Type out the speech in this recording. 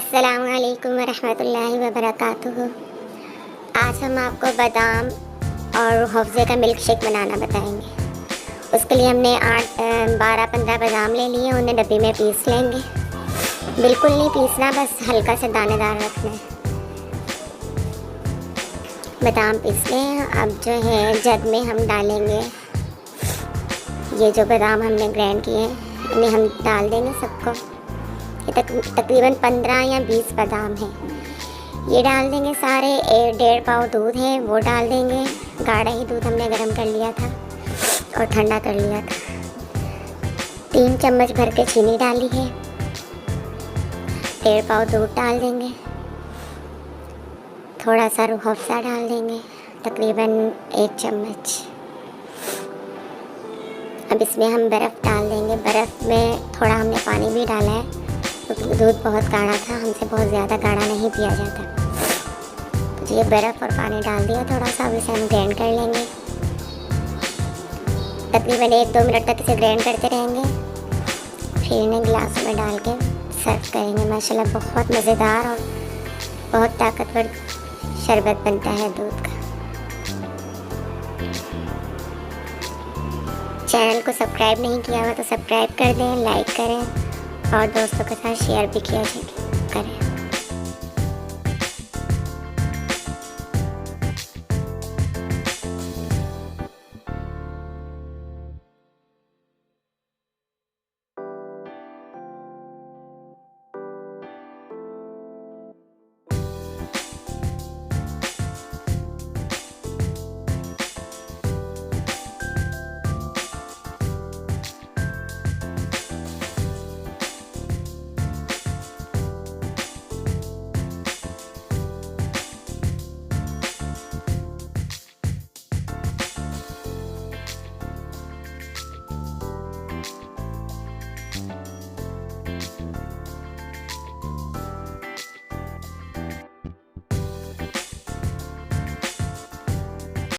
अस्सलामुअलैकुम वरहमतुल्लाहि वबरकातुहू। आज हम आपको बादाम और हफ़्ज़े का मिल्क शेक बनाना बताएंगे। उसके लिए हमने 12-15 बादाम ले लिए, उन्हें डब्बी में पीस लेंगे। बिल्कुल नहीं पीसना, बस हल्का से दानेदार रखना है। बादाम पीस लें। अब जो है जग में हम डालेंगे ये जो बादाम हमने ग्राइंड किए हैं, इन्हें हम डाल देंगे सबको। ये तकरीबन 15 या 20 बादाम हैं, ये डाल देंगे सारे। 1.5 पाव दूध है वो डाल देंगे। गाढ़ा ही दूध हमने गर्म कर लिया था और ठंडा कर लिया था। 3 चम्मच भर के चीनी डाली है। 1.5 पाव दूध डाल देंगे। थोड़ा सा रूह अफ़ज़ा डाल देंगे, तकरीबन 1 चम्मच। अब इसमें हम बर्फ़ डाल देंगे। बर्फ़ में थोड़ा हमने पानी भी डाला है क्योंकि दूध बहुत गाढ़ा था, हमसे बहुत ज़्यादा गाढ़ा नहीं पिया जाता। तो ये बर्फ़ और पानी डाल दिया थोड़ा सा। अब इसे हम ग्राइंड कर लेंगे। तकरीबन 1-2 मिनट तक इसे ग्राइंड करते रहेंगे। फिर इन्हें गिलास में डाल के सर्व करेंगे। माशाल्लाह बहुत मज़ेदार और बहुत ताकतवर शरबत बनता है दूध का। चैनल को सब्सक्राइब नहीं किया हुआ तो सब्सक्राइब कर दें, लाइक करें और दोस्तों के साथ शेयर भी किया करें।